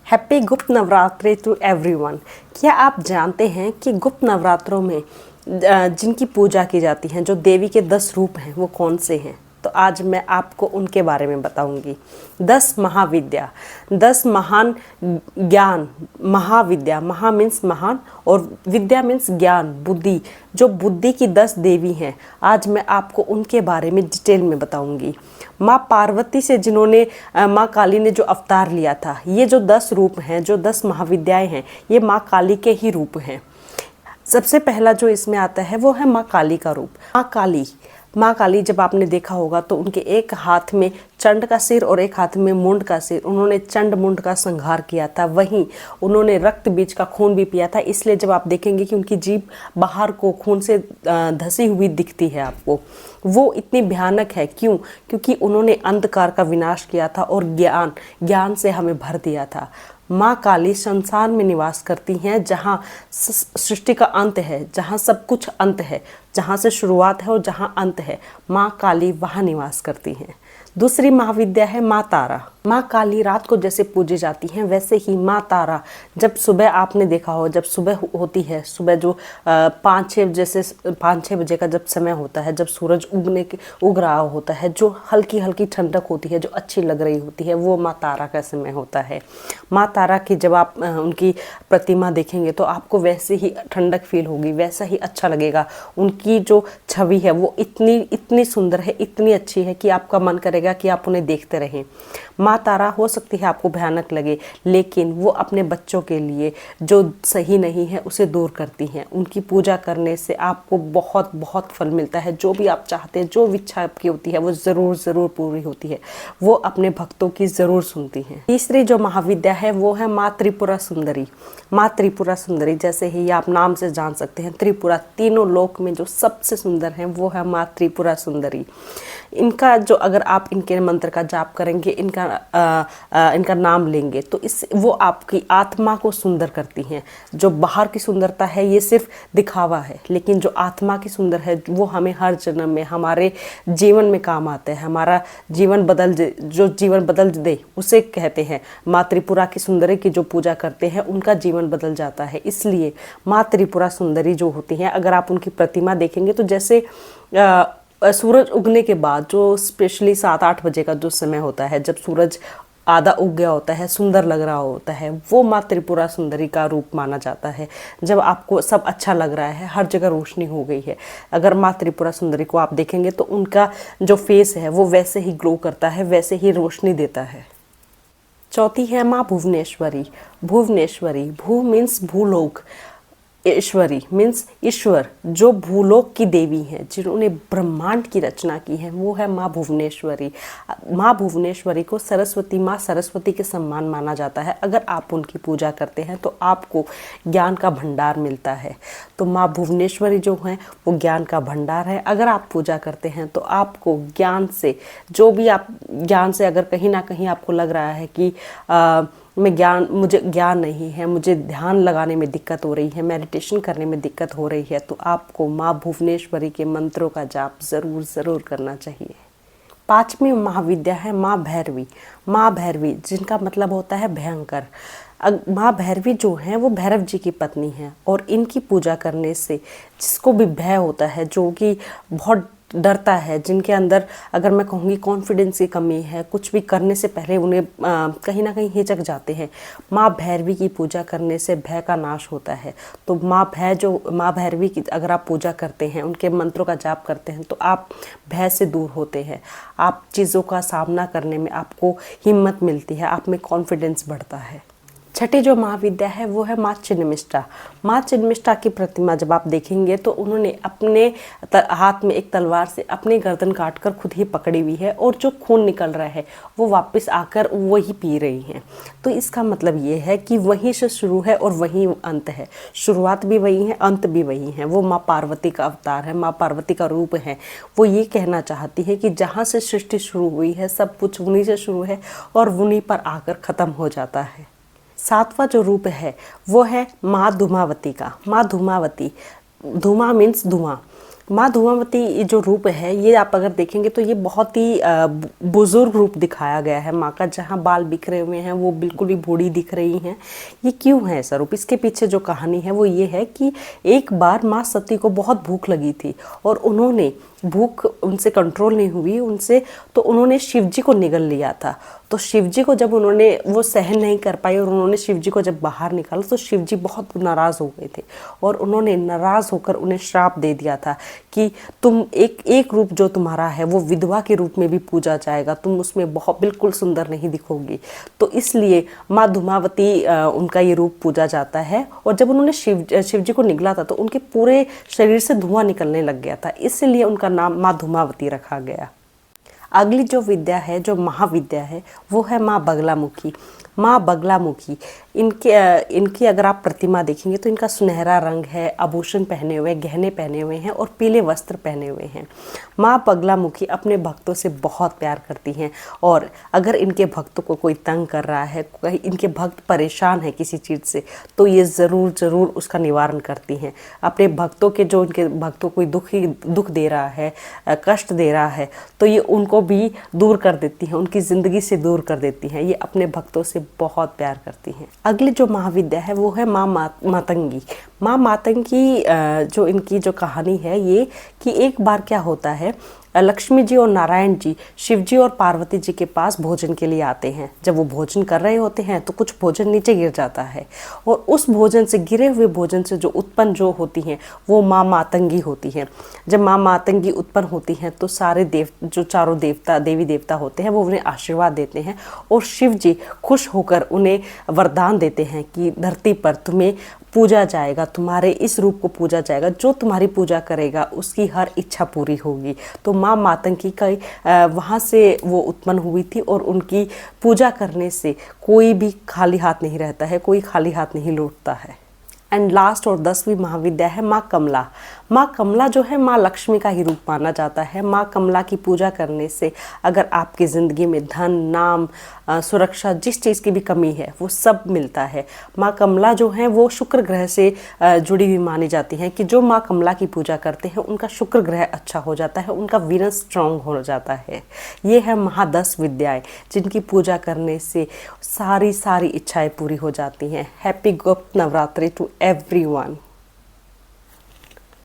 Happy गुप्त Navratri to everyone. क्या आप जानते हैं कि गुप्त नवरात्रों में जिनकी पूजा की जाती है, जो देवी के 10 रूप हैं, वो कौन से हैं? तो आज मैं आपको उनके बारे में बताऊंगी। 10 महाविद्या, 10 महान ज्ञान। महाविद्या, महा मीन्स महान और विद्या मीन्स ज्ञान, बुद्धि। जो बुद्धि की 10 देवी हैं, आज मैं आपको उनके बारे में डिटेल में बताऊंगी। माँ पार्वती से जिन्होंने माँ काली ने जो अवतार लिया था, ये जो 10 रूप हैं, जो 10 महाविद्याएं हैं, ये माँ काली के ही रूप हैं। सबसे पहला जो इसमें आता है वो है माँ काली का रूप। माँ काली जब आपने देखा होगा तो उनके एक हाथ में चंड का सिर और एक हाथ में मुंड का सिर। उन्होंने चंड मुंड का संहार किया था, वहीं उन्होंने रक्त बीज का खून भी पिया था। इसलिए जब आप देखेंगे कि उनकी जीभ बाहर को खून से धसी हुई दिखती है आपको, वो इतनी भयानक है। क्यों? क्योंकि उन्होंने अंधकार का विनाश किया था और ज्ञान से हमें भर दिया था। माँ काली संसार में निवास करती हैं, जहाँ सृष्टि का अंत है, जहाँ सब कुछ अंत है, जहाँ से शुरुआत है और जहाँ अंत है, माँ काली वहाँ निवास करती हैं। दूसरी महाविद्या है माँ तारा। माँ काली रात को जैसे पूजी जाती हैं, वैसे ही माँ तारा जब सुबह आपने देखा हो, जब सुबह होती है, सुबह जो 5-6 बजे का जब समय होता है, जब सूरज उग रहा होता है, जो हल्की हल्की ठंडक होती है, जो अच्छी लग रही होती है, वो माँ तारा का समय होता है। माँ तारा की जब आप उनकी प्रतिमा देखेंगे तो आपको वैसे ही ठंडक फील होगी, वैसा ही अच्छा लगेगा। उनकी जो छवि है वो इतनी सुंदर है, इतनी अच्छी है कि आपका मन करेगा कि आप उन्हें देखते रहें। माँ तारा हो सकती है आपको भयानक लगे, लेकिन वो अपने बच्चों के लिए जो सही नहीं है उसे दूर करती हैं। उनकी पूजा करने से आपको बहुत बहुत फल मिलता है। जो भी आप चाहते हैं, जो इच्छा आपकी होती है, वो ज़रूर पूरी होती है। वो अपने भक्तों की ज़रूर सुनती हैं। तीसरी जो महाविद्या है वो है माँ त्रिपुरा सुंदरी। माँ त्रिपुरा सुंदरी, जैसे ही आप नाम से जान सकते हैं, त्रिपुरा, तीनों लोक में जो सबसे सुंदर है वो है माँ त्रिपुरा सुंदरी। इनका जो, अगर आप इनके मंत्र का जाप करेंगे, इनका नाम लेंगे, तो वो आपकी आत्मा को सुंदर करती हैं। जो बाहर की सुंदरता है ये सिर्फ दिखावा है, लेकिन जो आत्मा की सुंदर है वो हमें हर जन्म में हमारे जीवन में काम आता है। हमारा जीवन जीवन बदल दे उसे कहते हैं। माँ त्रिपुरा की सुंदरी की जो पूजा करते हैं उनका जीवन बदल जाता है। इसलिए माँ त्रिपुरा सुंदरी जो होती हैं, अगर आप उनकी प्रतिमा देखेंगे तो जैसे सूरज उगने के बाद जो स्पेशली 7-8 बजे का जो समय होता है, जब सूरज आधा उग गया होता है, सुंदर लग रहा होता है, वो माँ त्रिपुरा सुंदरी का रूप माना जाता है। जब आपको सब अच्छा लग रहा है, हर जगह रोशनी हो गई है, अगर माँ त्रिपुरा सुंदरी को आप देखेंगे तो उनका जो फेस है वो वैसे ही ग्लो करता है, वैसे ही रोशनी देता है। चौथी है माँ भुवनेश्वरी। भुवनेश्वरी, भू मीन्स भूलोक, ईश्वरी मीन्स ईश्वर, जो भूलोक की देवी हैं, जिन्होंने ब्रह्मांड की रचना की है, वो है माँ भुवनेश्वरी। माँ भुवनेश्वरी को सरस्वती, माँ सरस्वती के सम्मान माना जाता है। अगर आप उनकी पूजा करते हैं तो आपको ज्ञान का भंडार मिलता है। तो माँ भुवनेश्वरी जो हैं वो ज्ञान का भंडार है। अगर आप पूजा करते हैं तो आपको ज्ञान से, जो भी आप ज्ञान से, अगर कहीं ना कहीं आपको लग रहा है कि मुझे ज्ञान नहीं है, मुझे ध्यान लगाने में दिक्कत हो रही है, मेडिटेशन करने में दिक्कत हो रही है, तो आपको माँ भुवनेश्वरी के मंत्रों का जाप ज़रूर करना चाहिए। 5वीं महाविद्या है माँ भैरवी। माँ भैरवी, जिनका मतलब होता है भयंकर। माँ भैरवी जो हैं वो भैरव जी की पत्नी हैं, और इनकी पूजा करने से जिसको भी भय होता है, जो कि बहुत डरता है, जिनके अंदर, अगर मैं कहूँगी, कॉन्फिडेंस की कमी है, कुछ भी करने से पहले उन्हें कहीं ना कहीं हिचक जाते हैं, माँ भैरवी की पूजा करने से भय का नाश होता है। तो माँ भैरवी की अगर आप पूजा करते हैं, उनके मंत्रों का जाप करते हैं, तो आप भय से दूर होते हैं। आप चीज़ों का सामना करने में आपको हिम्मत मिलती है, आप में कॉन्फिडेंस बढ़ता है। छठी जो महाविद्या है वो है माँ छिन्नमिष्ठा। माँ छिन्नमिष्ठा की प्रतिमा जब आप देखेंगे तो उन्होंने अपने हाथ में एक तलवार से अपनी गर्दन काटकर खुद ही पकड़ी हुई है, और जो खून निकल रहा है वो वापस आकर वही पी रही हैं। तो इसका मतलब ये है कि वहीं से शुरू है और वहीं अंत है। शुरुआत भी वही है, अंत भी वही है। वो माँ पार्वती का अवतार है, माँ पार्वती का रूप है। वो ये कहना चाहती है कि जहाँ से सृष्टि शुरू हुई है, सब कुछ उन्हीं से शुरू है और उन्हीं पर आकर ख़त्म हो जाता है। 7वां जो रूप है वो है माँ धूमावती का। माँ धूमावती, धूमा मीन्स धुआं। माँ धूमावती ये जो रूप है, ये आप अगर देखेंगे तो ये बहुत ही बुजुर्ग रूप दिखाया गया है माँ का। जहाँ बाल बिखरे हुए हैं, वो बिल्कुल भी बूढ़ी दिख रही हैं। ये क्यों है ऐसा रूप? इसके पीछे जो कहानी है वो ये है कि एक बार माँ सती को बहुत भूख लगी थी और उन्होंने, भूख उनसे कंट्रोल नहीं हुई उनसे, तो उन्होंने शिव जी को निगल लिया था। तो शिव जी को जब उन्होंने, वो सहन नहीं कर पाई और उन्होंने शिव जी को जब बाहर निकाला तो शिव जी बहुत नाराज़ हो गए थे और उन्होंने नाराज़ होकर उन्हें श्राप दे दिया था कि तुम एक रूप जो तुम्हारा है वो विधवा के रूप में भी पूजा जाएगा, तुम उसमें बहुत बिल्कुल सुंदर नहीं दिखोगी। तो इसलिए माँ धूमावती उनका ये रूप पूजा जाता है। और जब उन्होंने शिव जी को निगला था तो उनके पूरे शरीर से धुआं निकलने लग गया था, इसलिए उनका नाम माँ धूमावती रखा गया। अगली जो विद्या है, जो महाविद्या है, वो है माँ बगलामुखी। माँ बगलामुखी, इनकी अगर आप प्रतिमा देखेंगे तो इनका सुनहरा रंग है, आभूषण पहने हुए, गहने पहने हुए हैं और पीले वस्त्र पहने हुए हैं। माँ बगलामुखी अपने भक्तों से बहुत प्यार करती हैं और अगर इनके भक्तों को कोई तंग कर रहा है, कहीं इनके भक्त परेशान है किसी चीज़ से, तो ये ज़रूर उसका निवारण करती हैं। अपने भक्तों के, जो इनके भक्तों को दुख दे रहा है, कष्ट दे रहा है, तो ये उनको भी दूर कर देती हैं, उनकी ज़िंदगी से दूर कर देती हैं। ये अपने भक्तों से बहुत प्यार करती हैं। अगली जो महाविद्या है वो है माँ मातंगी। माँ मातंगी जो इनकी जो कहानी है ये, कि एक बार क्या होता है, लक्ष्मी जी और नारायण जी शिव जी और पार्वती जी के पास भोजन के लिए आते हैं। जब वो भोजन कर रहे होते हैं तो कुछ भोजन नीचे गिर जाता है और उस भोजन से, गिरे हुए भोजन से जो उत्पन्न जो होती हैं वो माँ मातंगी होती हैं। जब माँ मातंगी उत्पन्न होती हैं तो सारे जो चारों देवी देवता होते हैं वो उन्हें आशीर्वाद देते हैं और शिव जी खुश होकर उन्हें वरदान देते हैं कि धरती पर तुम्हें पूजा जाएगा, तुम्हारे इस रूप को पूजा जाएगा, जो तुम्हारी पूजा करेगा उसकी हर इच्छा पूरी होगी। तो माँ मातंगी का वहाँ से वो उत्पन्न हुई थी और उनकी पूजा करने से कोई भी खाली हाथ नहीं रहता है, कोई खाली हाथ नहीं लौटता है। एंड लास्ट और 10वीं महाविद्या है माँ कमला। माँ कमला जो है माँ लक्ष्मी का ही रूप माना जाता है। माँ कमला की पूजा करने से अगर आपकी ज़िंदगी में धन, नाम, सुरक्षा, जिस चीज़ की भी कमी है वो सब मिलता है। माँ कमला जो है वो शुक्र ग्रह से जुड़ी हुई मानी जाती हैं कि जो माँ कमला की पूजा करते हैं उनका शुक्र ग्रह अच्छा हो जाता है, उनका वीनस स्ट्रांग हो जाता है। ये है 10 विद्याएं जिनकी पूजा करने से सारी इच्छाएं पूरी हो जाती हैं। हैप्पी गुप्त नवरात्रि टू एवरीवन।